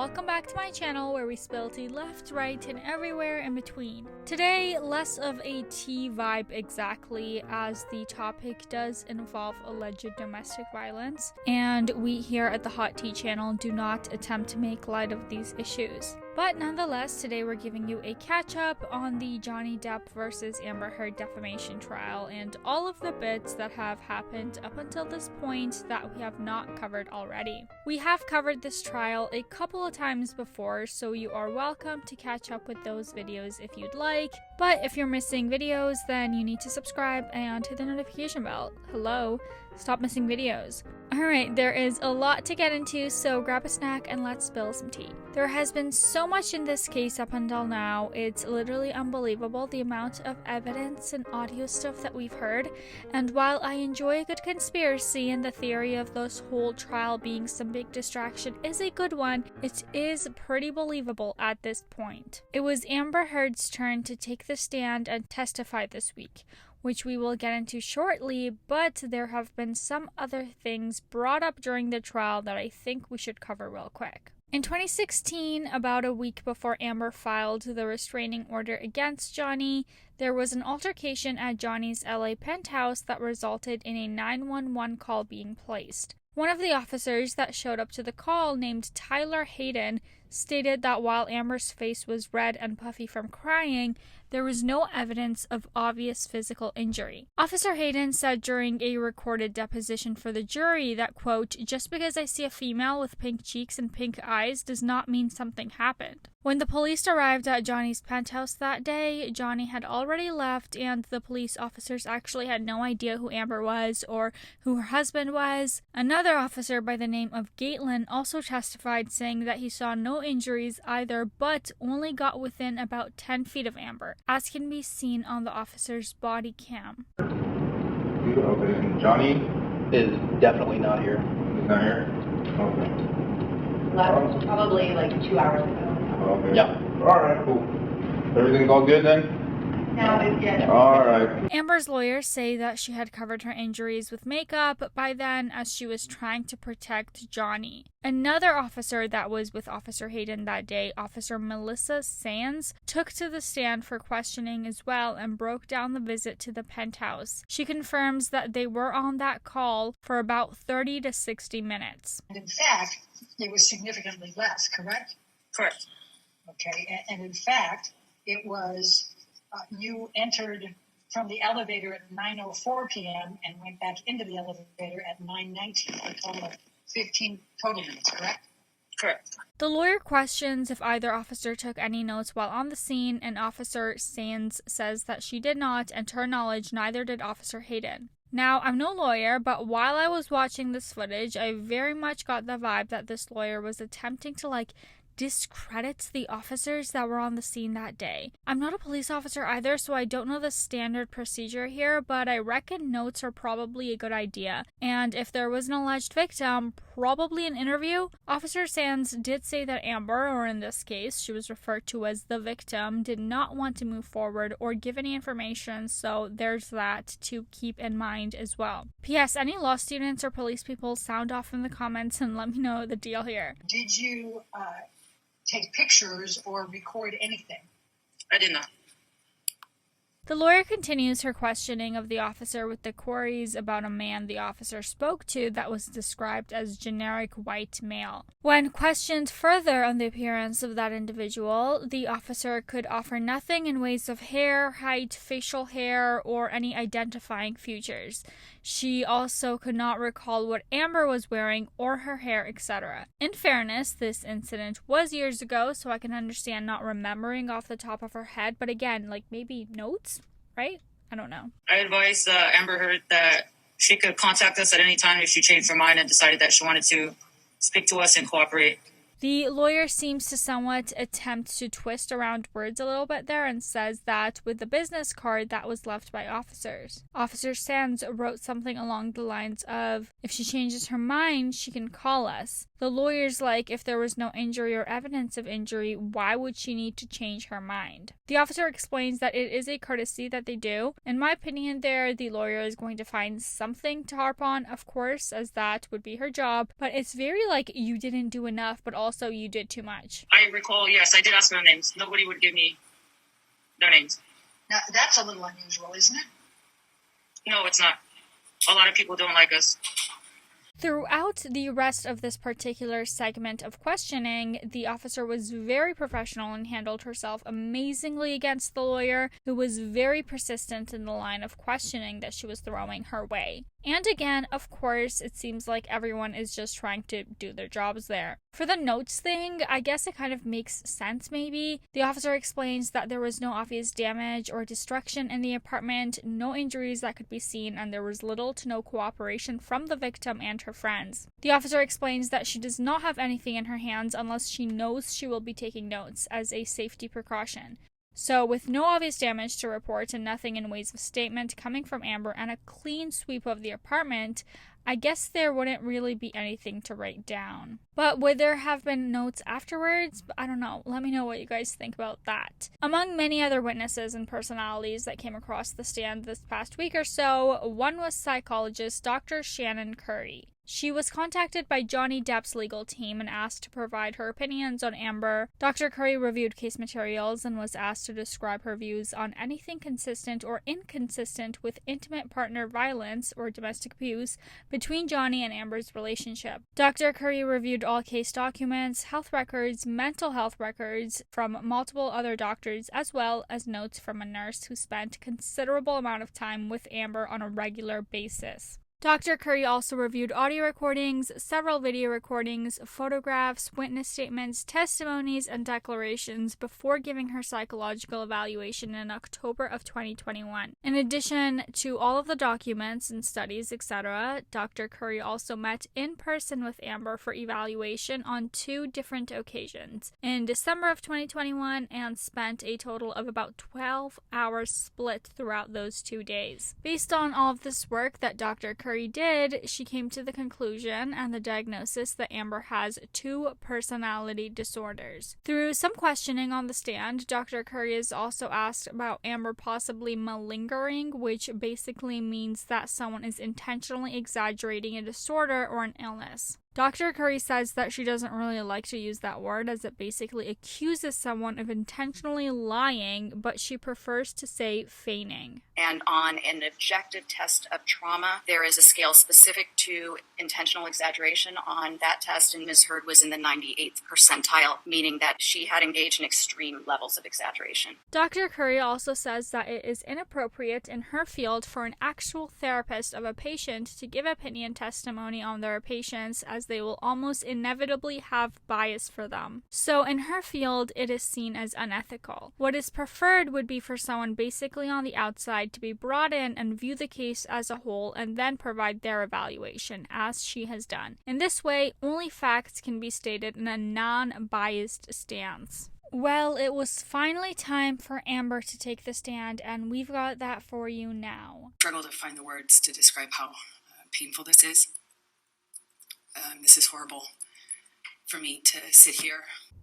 welcome back to my channel where we spill tea left, right, and everywhere in between. Today, less of a tea vibe exactly, as the topic does involve alleged domestic violence, and we here at the Hot Tea channel do not attempt to make light of these issues. But nonetheless, today we're giving you a catch-up on the Johnny Depp versus Amber Heard defamation trial and all of the bits that have happened up until this point that we have not covered already. We have covered this trial a couple of times before, so you are welcome to catch up with those videos if you'd like. But if you're missing videos, then you need to subscribe and hit the notification bell. Hello, stop missing videos. Alright, there is a lot to get into, so grab a snack and let's spill some tea. There has been so much in this case up until now, it's literally unbelievable the amount of evidence and audio stuff that we've heard, and while I enjoy a good conspiracy and the theory of this whole trial being some big distraction is a good one, it is pretty believable at this point. It was Amber Heard's turn to take the stand and testify this week, which we will get into shortly, but there have been some other things brought up during the trial that I think we should cover real quick. In 2016, about a week before Amber filed the restraining order against Johnny, there was an altercation at Johnny's LA penthouse that resulted in a 911 call being placed. One of the officers that showed up to the call, named Tyler Hayden, stated that while Amber's face was red and puffy from crying, there was no evidence of obvious physical injury. Officer Hayden said during a recorded deposition for the jury that, quote, "Just because I see a female with pink cheeks and pink eyes does not mean something happened." When the police arrived at Johnny's penthouse that day, Johnny had already left, and the police officers actually had no idea who Amber was or who her husband was. Another officer by the name of Gatelin also testified, saying that he saw no injuries either, but only got within about 10 feet of Amber, as can be seen on the officer's body cam. Okay, and Johnny is definitely not here. is not here? Okay. Left probably like 2 hours ago. Okay. Yeah. Alright, cool. Everything's all good then? Now it's good. Alright. Amber's lawyers say that she had covered her injuries with makeup by then, as she was trying to protect Johnny. Another officer that was with Officer Hayden that day, Officer Melissa Sands, took to the stand for questioning as well and broke down the visit to the penthouse. She confirms that they were on that call for about 30 to 60 minutes. And in fact, it was significantly less, correct? Correct. Okay, and in fact, it was, you entered from the elevator at 9:04 p.m. and went back into the elevator at 9:19, a total of 15 total minutes, correct? Correct. The lawyer questions if either officer took any notes while on the scene, and Officer Sands says that she did not, and to her knowledge, neither did Officer Hayden. Now, I'm no lawyer, but while I was watching this footage, I very much got the vibe that this lawyer was attempting to, discredits the officers that were on the scene that day. I'm not a police officer either, so I don't know the standard procedure here, but I reckon notes are probably a good idea. And if there was an alleged victim, probably an interview. Officer Sands did say that Amber, or in this case, she was referred to as the victim, did not want to move forward or give any information, so there's that to keep in mind as well. P.S. Any law students or police people, sound off in the comments and let me know the deal here. Did you take pictures or record anything? I did not. The lawyer continues her questioning of the officer with the queries about a man the officer spoke to that was described as generic white male. When questioned further on the appearance of that individual, the officer could offer nothing in ways of hair, height, facial hair, or any identifying features. She also could not recall what Amber was wearing or her hair, etc. In fairness, this incident was years ago, so I can understand not remembering off the top of her head, but again, maybe notes? Right? I don't know. I advised Amber Heard that she could contact us at any time if she changed her mind and decided that she wanted to speak to us and cooperate. The lawyer seems to somewhat attempt to twist around words a little bit there and says that with the business card that was left by officers. Officer Sands wrote something along the lines of, if she changes her mind, she can call us. The lawyer's like, if there was no injury or evidence of injury, why would she need to change her mind? The officer explains that it is a courtesy that they do. In my opinion there, the lawyer is going to find something to harp on, of course, as that would be her job, but it's very you didn't do enough, but also also you did too much? I recall, yes, I did ask for their names. Nobody would give me their names. Now, that's a little unusual, isn't it? No, it's not. A lot of people don't like us. Throughout the rest of this particular segment of questioning, the officer was very professional and handled herself amazingly against the lawyer, who was very persistent in the line of questioning that she was throwing her way. And again, of course, it seems like everyone is just trying to do their jobs there. For the notes thing, I guess it kind of makes sense maybe. The officer explains that there was no obvious damage or destruction in the apartment, no injuries that could be seen, and there was little to no cooperation from the victim and her friends. The officer explains that she does not have anything in her hands unless she knows she will be taking notes as a safety precaution. So, with no obvious damage to report and nothing in ways of statement coming from Amber and a clean sweep of the apartment, I guess there wouldn't really be anything to write down. But would there have been notes afterwards? I don't know. Let me know what you guys think about that. Among many other witnesses and personalities that came across the stand this past week or so, one was psychologist Dr. Shannon Curry. She was contacted by Johnny Depp's legal team and asked to provide her opinions on Amber. Dr. Curry reviewed case materials and was asked to describe her views on anything consistent or inconsistent with intimate partner violence or domestic abuse between Johnny and Amber's relationship. Dr. Curry reviewed all case documents, health records, mental health records from multiple other doctors, as well as notes from a nurse who spent considerable amount of time with Amber on a regular basis. Dr. Curry also reviewed audio recordings, several video recordings, photographs, witness statements, testimonies, and declarations before giving her psychological evaluation in October of 2021. In addition to all of the documents and studies, etc., Dr. Curry also met in person with Amber for evaluation on 2 different occasions, in December of 2021, and spent a total of about 12 hours split throughout those 2 days. Based on all of this work that Dr. Curry did, she came to the conclusion and the diagnosis that Amber has 2 personality disorders. Through some questioning on the stand, Dr. Curry is also asked about Amber possibly malingering, which basically means that someone is intentionally exaggerating a disorder or an illness. Dr. Curry says that she doesn't really like to use that word as it basically accuses someone of intentionally lying, but she prefers to say feigning. And on an objective test of trauma, there is a scale specific to intentional exaggeration on that test, and Ms. Heard was in the 98th percentile, meaning that she had engaged in extreme levels of exaggeration. Dr. Curry also says that it is inappropriate in her field for an actual therapist of a patient to give opinion testimony on their patients, as they will almost inevitably have bias for them. So in her field, it is seen as unethical. What is preferred would be for someone basically on the outside to be brought in and view the case as a whole and then provide their evaluation, as she has done. In this way, only facts can be stated in a non-biased stance. Well, it was finally time for Amber to take the stand, and we've got that for you now. I struggle to find the words to describe how painful this is. This is horrible for me to sit here.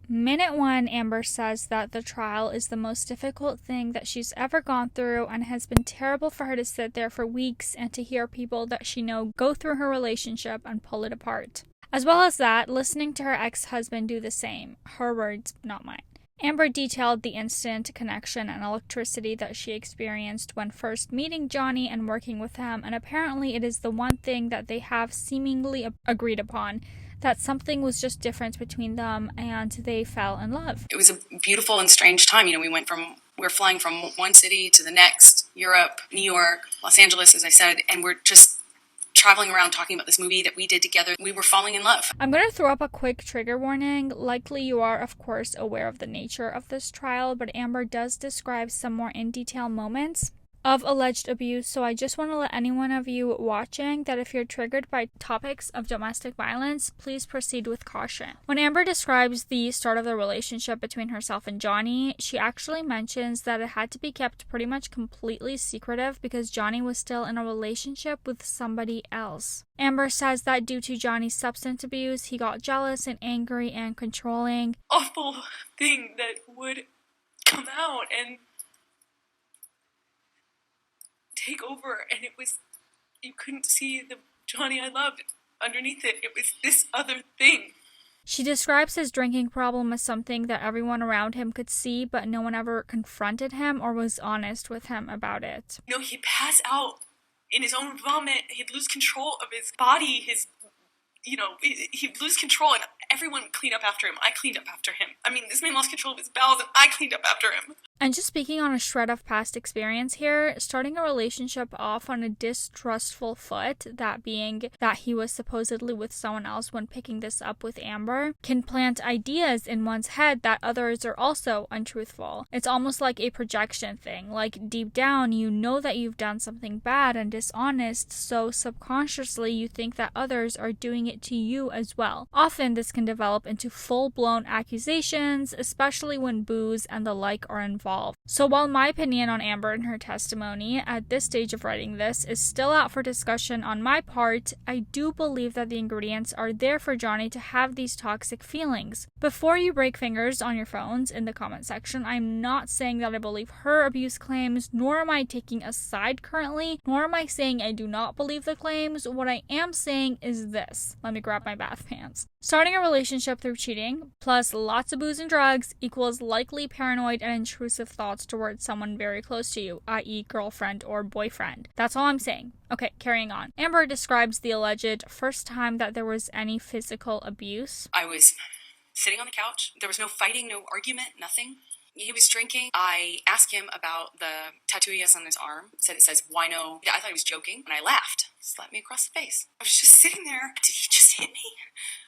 Minute 1, Amber says that the trial is the most difficult thing that she's ever gone through and has been terrible for her to sit there for weeks and to hear people that she knows go through her relationship and pull it apart. As well as that, listening to her ex-husband do the same. Her words, not mine. Amber detailed the instant connection and electricity that she experienced when first meeting Johnny and working with him, and apparently it is the one thing that they have seemingly agreed upon, that something was just different between them and they fell in love. It was a beautiful and strange time. We're flying from one city to the next, Europe, New York, Los Angeles, as I said, and we're just traveling around talking about this movie that we did together. We were falling in love. I'm going to throw up a quick trigger warning. Likely you are, of course, aware of the nature of this trial, but Amber does describe some more in detail moments of alleged abuse, so I just want to let any one of you watching that if you're triggered by topics of domestic violence, please proceed with caution. When Amber describes the start of the relationship between herself and Johnny, she actually mentions that it had to be kept pretty much completely secretive because Johnny was still in a relationship with somebody else. Amber says that due to Johnny's substance abuse, he got jealous and angry and controlling. Awful thing that would come out and take over, and you couldn't see the Johnny I loved underneath it. It was this other thing. She describes his drinking problem as something that everyone around him could see, but no one ever confronted him or was honest with him about it. You know, he'd pass out in his own vomit. He'd lose control of his body, he'd lose control, and everyone would clean up after him. I cleaned up after him. I mean, this man lost control of his bowels, and I cleaned up after him. And just speaking on a shred of past experience here, starting a relationship off on a distrustful foot, that being that he was supposedly with someone else when picking this up with Amber, can plant ideas in one's head that others are also untruthful. It's almost like a projection thing. Like, deep down, you know that you've done something bad and dishonest, so subconsciously you think that others are doing it to you as well. Often this can develop into full-blown accusations, especially when booze and the like are involved. So while my opinion on Amber and her testimony at this stage of writing this is still out for discussion on my part, I do believe that the ingredients are there for Johnny to have these toxic feelings. Before you break fingers on your phones in the comment section, I'm not saying that I believe her abuse claims, nor am I taking a side currently, nor am I saying I do not believe the claims. What I am saying is this. Let me grab my bath pants. Starting a relationship through cheating, plus lots of booze and drugs, equals likely paranoid and intrusive thoughts towards someone very close to you, i.e. girlfriend or boyfriend. That's all I'm saying. Okay, carrying on. Amber describes the alleged first time that there was any physical abuse. I was sitting on the couch. There was no fighting, no argument, nothing. He was drinking. I asked him about the tattoo he has on his arm. It says wino. I thought he was joking, and I laughed. Slapped me across the face. I was just sitting there. Did he just hit me?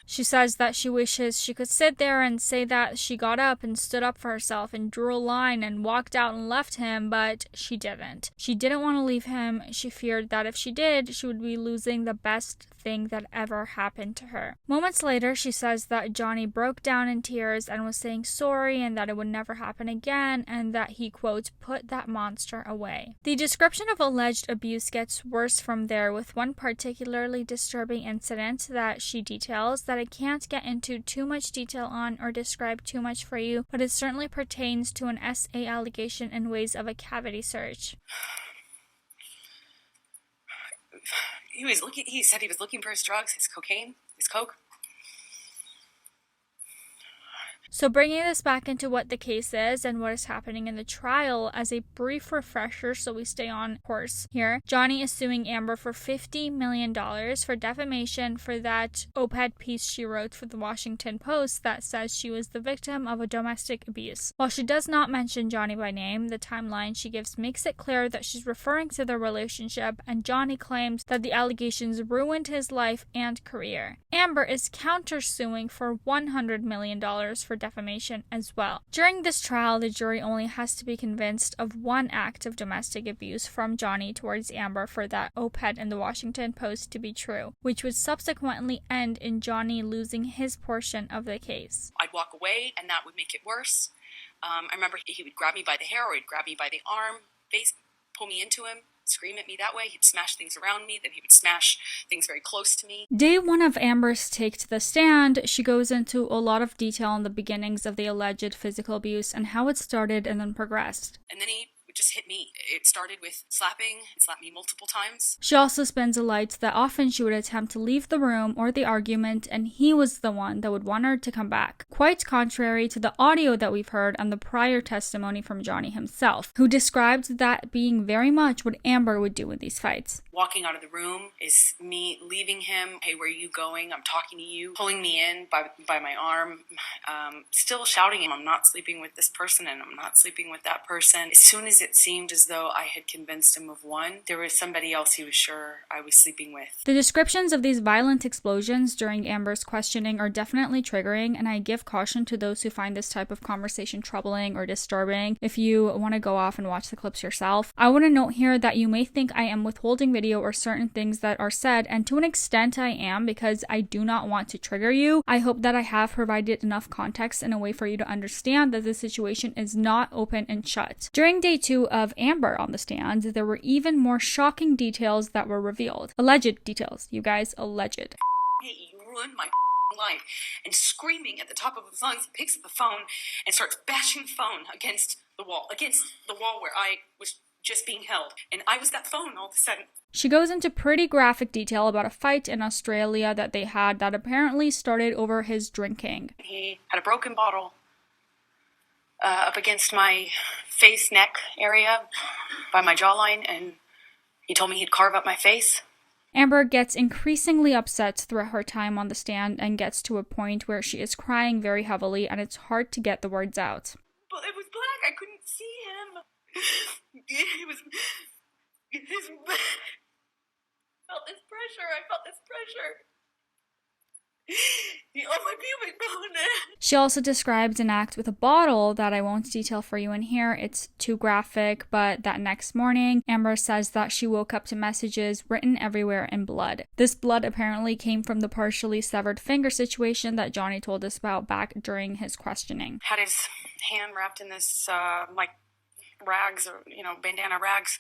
She says that she wishes she could sit there and say that she got up and stood up for herself and drew a line and walked out and left him, but she didn't. She didn't want to leave him. She feared that if she did, she would be losing the best thing that ever happened to her. Moments later, she says that Johnny broke down in tears and was saying sorry and that it would never happen again and that he, quote, put that monster away. The description of alleged abuse gets worse from there, with one particularly disturbing incident that she details that I can't get into too much detail on or describe too much for you, but it certainly pertains to an SA allegation in ways of a cavity search. He said he was looking for his drugs, his cocaine, his coke. So bringing this back into what the case is and what is happening in the trial, as a brief refresher so we stay on course here, Johnny is suing Amber for $50 million for defamation for that op-ed piece she wrote for the Washington Post that says she was the victim of a domestic abuse. While she does not mention Johnny by name, the timeline she gives makes it clear that she's referring to their relationship, and Johnny claims that the allegations ruined his life and career. Amber is countersuing for $100 million for defamation as well. During this trial, the jury only has to be convinced of one act of domestic abuse from Johnny towards Amber for that op-ed in the Washington Post to be true, which would subsequently end in Johnny losing his portion of the case. I'd walk away, and that would make it worse. I remember he would grab me by the hair, or he'd grab me by the arm, face, pull me into him, scream at me that way. He'd smash things around me, then he would smash things very close to me. Day one of Amber's take to the stand, she goes into a lot of detail on the beginnings of the alleged physical abuse and how it started and then progressed. And then he would just hit me. It started with slapping. He slapped me multiple times. She also spins a light that often she would attempt to leave the room or the argument, and he was the one that would want her to come back. Quite contrary to the audio that we've heard and the prior testimony from Johnny himself, who described that being very much what Amber would do in these fights. Walking out of the room is me leaving him. Hey, where are you going? I'm talking to you. Pulling me in by my arm. Still shouting him, I'm not sleeping with this person and I'm not sleeping with that person. As soon as it seemed as though I had convinced him of one, there was somebody else he was sure I was sleeping with. The descriptions of these violent explosions during Amber's questioning are definitely triggering, and I give caution to those who find this type of conversation troubling or disturbing. If you want to go off and watch the clips yourself, I want to note here that you may think I am withholding video or certain things that are said, and to an extent I am, because I do not want to trigger you. I hope that I have provided enough context in a way for you to understand that the situation is not open and shut. During day 2 of Amber on the stand, there were even more shocking details that were revealed. Alleged details, you guys, alleged. Hey, you ruined my life. And screaming at the top of his lungs, he picks up the phone and starts bashing the phone against the wall where I was just being held. And I was that phone all of a sudden. She goes into pretty graphic detail about a fight in Australia that they had that apparently started over his drinking. He had a broken bottle up against my face, neck area by my jawline, and he told me he'd carve up my face. Amber gets increasingly upset throughout her time on the stand and gets to a point where she is crying very heavily and it's hard to get the words out. But it was black. I couldn't see him. It was... I felt this pressure. On my pubic bone. She also describes an act with a bottle that I won't detail for you in here. It's too graphic, but that next morning, Amber says that she woke up to messages written everywhere in blood. This blood apparently came from the partially severed finger situation that Johnny told us about back during his questioning. Had his hand wrapped in this, like, rags, or, bandana rags,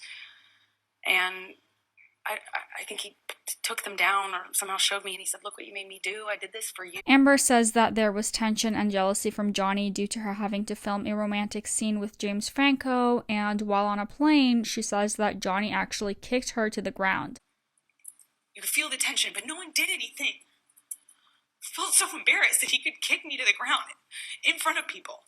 and I think he took them down or somehow showed me, and he said, "Look what you made me do. I did this for you." Amber says that there was tension and jealousy from Johnny due to her having to film a romantic scene with James Franco, and while on a plane, she says that Johnny actually kicked her to the ground. You could feel the tension, but no one did anything. I felt so embarrassed that he could kick me to the ground in front of people.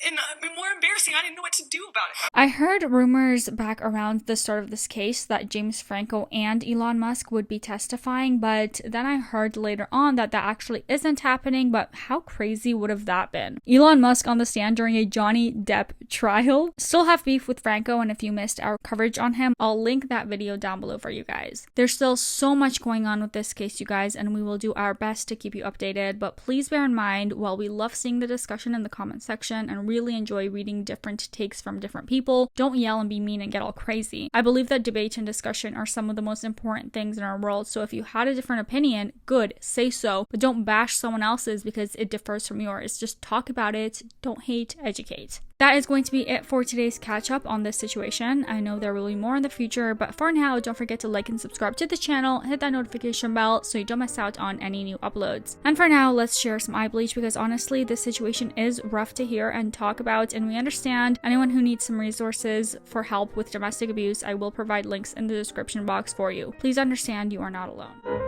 And more embarrassing, I didn't know what to do about it. I heard rumors back around the start of this case that James Franco and Elon Musk would be testifying, but then I heard later on that that actually isn't happening, but how crazy would have that been? Elon Musk on the stand during a Johnny Depp trial. Still have beef with Franco, and if you missed our coverage on him, I'll link that video down below for you guys. There's still so much going on with this case, you guys, and we will do our best to keep you updated, but please bear in mind, while we love seeing the discussion in the comment section and really enjoy reading different takes from different people, don't yell and be mean and get all crazy. I believe that debate and discussion are some of the most important things in our world, so if you had a different opinion, good, say so, but don't bash someone else's because it differs from yours. Just talk about it, don't hate, educate. That is going to be it for today's catch up on this situation. I know there will be more in the future, but for now, don't forget to like and subscribe to the channel, hit that notification bell so you don't miss out on any new uploads. And for now, let's share some eye bleach because honestly, this situation is rough to hear and talk about, and we understand. Anyone who needs some resources for help with domestic abuse, I will provide links in the description box for you. Please understand you are not alone.